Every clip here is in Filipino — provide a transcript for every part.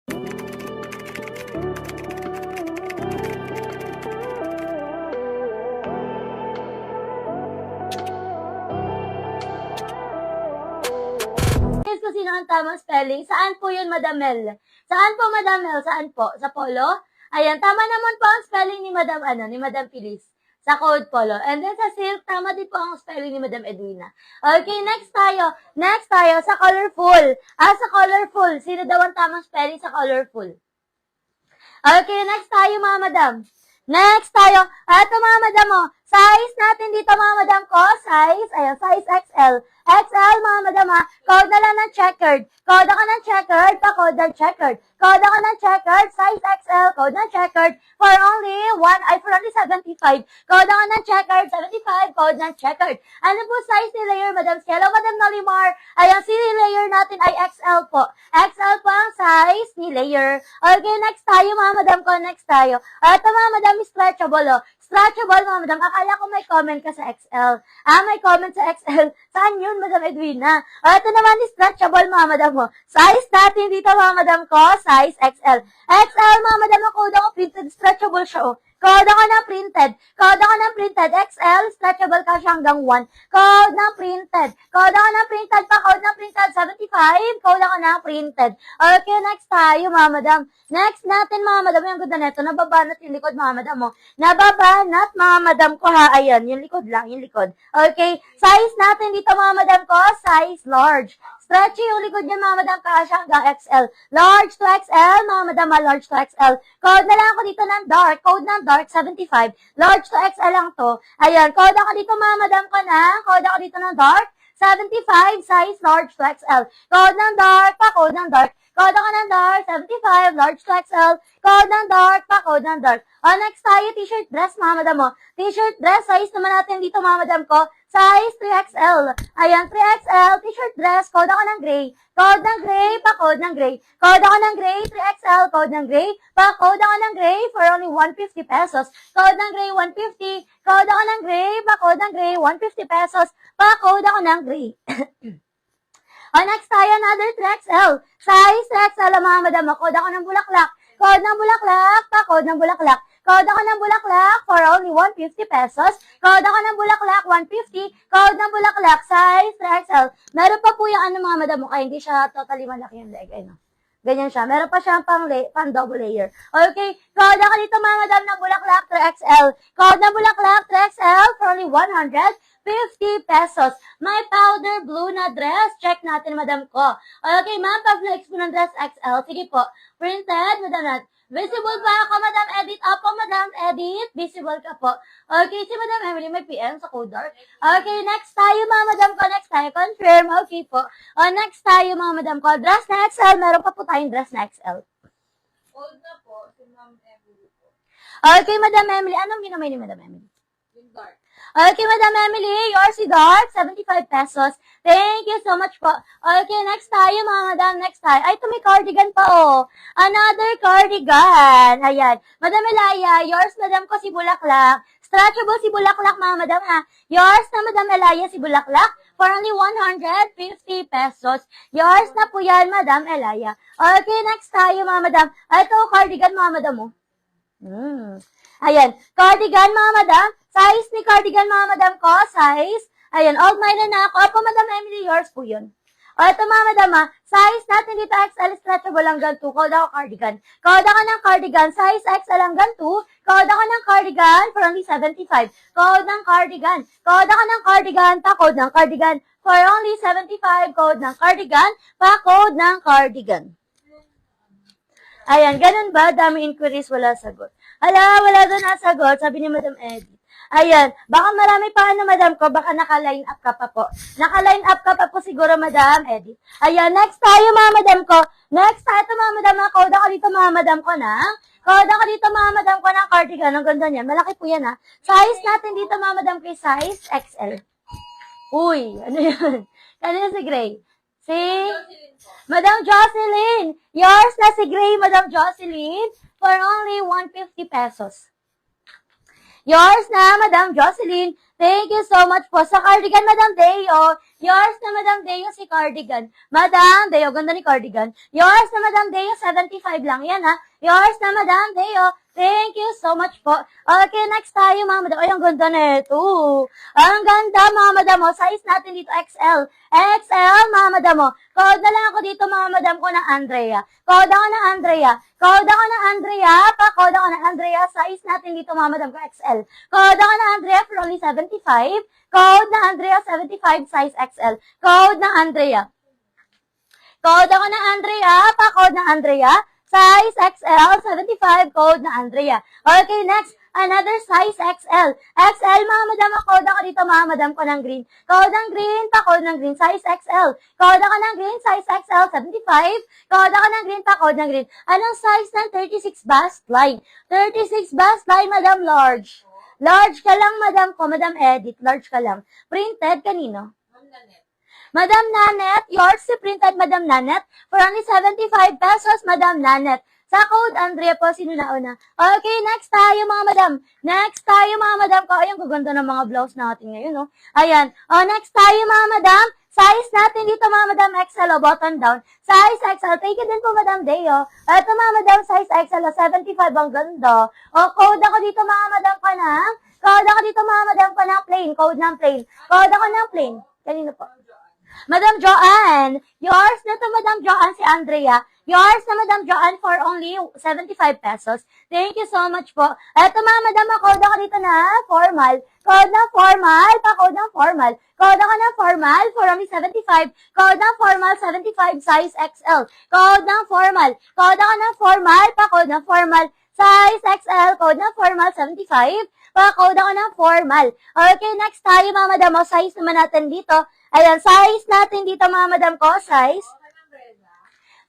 Kung sino ang tamang spelling. Saan po yun, Madam Mel? Saan po, Madam Mel? Saan po? Sa polo? Ayan, tama naman po ang spelling ni Madam Pilis. Sa code polo. And then sa silk, tama din po ang spelling ni Madam Edwina. Okay, next tayo. Next tayo sa colorful. Sa colorful. Sino daw ang tamang spelling sa colorful? Okay, next tayo, mga madam. Next tayo. Ito, mga madam, size natin dito, mga madam ko. Size, ayan, size XL. XL, mga madam, code na lang ng checkered. Code ako ng checkered, pa-code ng checkered. Code ako ng checkered, size XL, code ng checkered, for only 75. Code ako ng checkered, 75, code ng checkered. Ano po size ni layer, Madam Hello, Madam Nolimar. Ayan, si layer natin ay XL po. XL po ang size ni layer. Okay, next tayo, mga madam ko, next tayo. Ito, mga madam, stretchable, Stretchable, mga madam. Akala ko may comment ka sa XL. May comment sa XL. Saan yun, Madam Edwina? Ito naman is stretchable, mga madam mo. Size natin dito, mga madam ko, size XL. XL, mga madam, ang code ako printed, stretchable siya, Code ako na printed. Code ako na printed. XL, stretchable ka siya hanggang 1. Code na printed. Code ako na printed pa. Code na printed. 75. Code ako na printed. Okay, next tayo, mga madam. Next natin, mga madam, yung ganda neto. Nababanat yung likod, mga madam mo. Nababanat, mga madam ko, Ayan, yung likod lang, yung likod. Okay, size natin dito, mga madam ko, size large. Stretchy yung likod niya, mga madam, kasya hanggang XL. Large to XL, mga madam, large to XL. Code na lang ako dito ng dark. Code ng dark, 75. Large to XL lang to. Ayan, code ako dito, mga madam ko na. Code ako dito ng dark. 75, size large to XL. Code ng dark, pa-code ng dark. Code ako ng dark, 75, large to XL. Code ng dark, pa-code ng dark. Next tayo, t-shirt dress, mga madam mo. T-shirt dress, size naman natin dito, mga madam ko. Size 3XL. Ayan, 3XL, t-shirt dress, code ako ng gray. Code ng gray, pa-code ng gray. Code ako ng gray, 3XL, code ng gray. Pa-code ako ng gray for only 150 pesos. Code ng gray, 150. Code ako ng gray, pa-code ng gray, 150 pesos. Pa-code ako ng gray. Next tayo, another 3XL. Size 3XL, mga madam. Code ako ng bulaklak. Code ng bulaklak, pa-code ng bulaklak. Code ako ng bulaklak for only 150 pesos. Code ako ng bulaklak, 150. Code ng bulaklak, size 3XL. Meron pa po yung mga madam mo, kaya hindi siya totally malaki yung leg. Ganyan siya. Meron pa siyang pang double layer. Okay, code ako dito, mga madam, ng bulaklak, 3XL. Code ng bulaklak, 3XL for only 150 pesos. May powder blue na dress. Check natin, madam ko. Okay, ma'am, pag-flex mo ng dress XL. Sige po. Printed, madam Nat. Visible ba ako, Madam Edit? Opo, Madam Edit. Visible ka po. Okay, si Madam Emily may PM sa code dark. Okay, next tayo, mga madam ko. Next tayo, confirm. Okay po. Next tayo, mga madam ko. Dress na XL. Meron pa po tayong dress na XL. Old na po, si Ma'am Emily po. Okay, Madam Emily. Anong ginamay ni Madam Emily? Yung dark. Okay, Madam Emily, yours is dark, 75 pesos. Thank you so much po. Okay, next tayo, mga madam, next tayo. Ay, ito may cardigan pa, Another cardigan. Ayan. Madam Elaya, yours, madam ko, si Bulaklak. Stretchable si Bulaklak, mga madam, Yours na, Madam Elaya, si Bulaklak, for only 150 pesos. Yours na po yan, Madam Elaya. Okay, next tayo, mga madam. Ito, cardigan, mga madam, Ayan, cardigan, mga madam. Size ni cardigan, mga madam ko, size. Ayan, old mine na ako. Opo, Madam Emily, yours po yun. Ito, mga madam, size natin dito, XL, stretchable hanggang 2. Code ako cardigan. Code ako ng cardigan, size XL hanggang 2. Code ako ng cardigan for only 75. Code ng cardigan. Code ako ng cardigan, pa-code ng cardigan for only 75. Code ng cardigan, pa-code ng cardigan. Ayan, ganun ba? Dami inquiries, wala sagot. Wala doon nasagot, sabi ni Madam Edith. Ayan, baka marami pa madam ko, baka naka-line up ka pa po. Naka-line up ka pa po siguro, Madam Edith. Ayan, next tayo, mga madam ko. Next tayo, mga madam, code ako dito, mga madam ko na. Code ako dito, mga madam ko ng cardigan. Ang ganda niyan. Malaki po yan, Size natin dito, mga madam ko, size XL. Uy, ano yun? Kanina si Gray. Si Madam Jocelyn. Yours na si Gray, Madam Jocelyn, for only 150 pesos. Yours na, Madam Jocelyn. Thank you so much po. Sa cardigan, Madam Deo, Yours na Madam Deo si Cardigan. Madam Deo, ganda ni Cardigan. Yours na Madam Deo, 75 lang yan ha. Yours na Madam Deo. Thank you so much po. Okay, next tayo mga madam. Ay, ang ganda na ito. Ang ganda mga madam mo. Size natin dito XL. XL mga madam mo. Code na lang ako dito mga madam ko ng Andrea. Code ako ng Andrea. Code ako ng Andrea. Pa-code ako ng Andrea. Size natin dito mga madam ko XL. Code ako ng Andrea for only 75. Code ng Andrea 75 size XL. Code ng Andrea. Code ako ng Andrea. Pa-code ng Andrea. Size XL, 75, code na Andrea. Okay, next, another size XL. XL, mga madam, code ako dito, mga madam ko ng green. Code ng green, pa-code ng green, size XL. Code ako ng green, size XL, 75. Code ako ng green, pa-code ng green. Anong size ng 36 bust line? 36 bust line, madam, large. Large ka lang, madam ko, madam Edit, large ka lang. Printed, kanino? Ma'am Nanette. Madam Nanette, yours si printed Madam Nanette for only 75 pesos, Madam Nanette. Sa code, Andrea po, sino nauna? Okay, next tayo mga madam. Next tayo mga madam ko. Ayan, gaganda ng mga blouse natin ngayon, no? Ayan. Next tayo mga madam. Size natin dito mga madam XL o button down. Size XL. Take it din po Madam Deo. Ito mga madam, size XL o 75. Ang ganda. Code ako dito mga madam ko ng. Code ako dito mga madam ko ng plain. Code ng plain. Code ako ng plain. Kanino po? Madam Joanne, yours na to Madam Joanne si Andrea. Yours na Madam Joanne for only 75 pesos. Thank you so much po. Eto mga madam, code ako dito na formal. Code ng formal, pa-code ng formal. Code ako ng formal for only 75. Code ng formal, 75 size XL. Code ng formal. Code ako ng formal, pa-code ng formal. Size XL, code ng formal, 75. Pa-code ako ng formal. Okay, next tayo mga madam. Size naman natin dito. Ayan, size natin dito mga madam ko. Size. Okay, Ma'am Reza.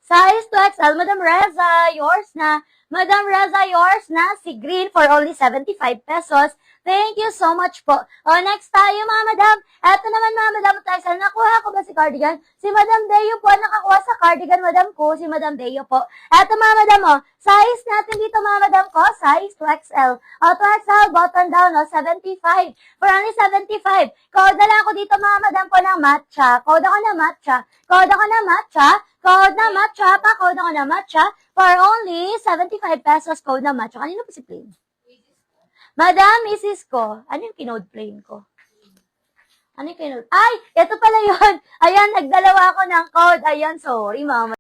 Size 2XL. Madam Reza, yours na. Madam Reza, yours na. Si Green for only 75 pesos. Thank you so much po. Next tayo mga madam. Eto naman mga madam tayo. Nakuha ko ba si cardigan? Si Madam Deo po nakakuha sa cardigan madam ko. Si Madam Deo po. Eto mga madam size natin dito mga madam ko. Size 2XL. 2XL button down 75. For only 75. Code na lang ako dito mga madam ko ng matcha. Code ako ng matcha. Code ako ng matcha. Code na matcha. Pa-code ako ng matcha. For only 75 pesos. Code na matcha. Kanino po si plain? Madam, Mrs. ko. Ano yung kinode plain ko? Ano yung kinode? Ay, ito pala yun. Ayan, nagdalawa ako ng code. Ayan, sorry, mama.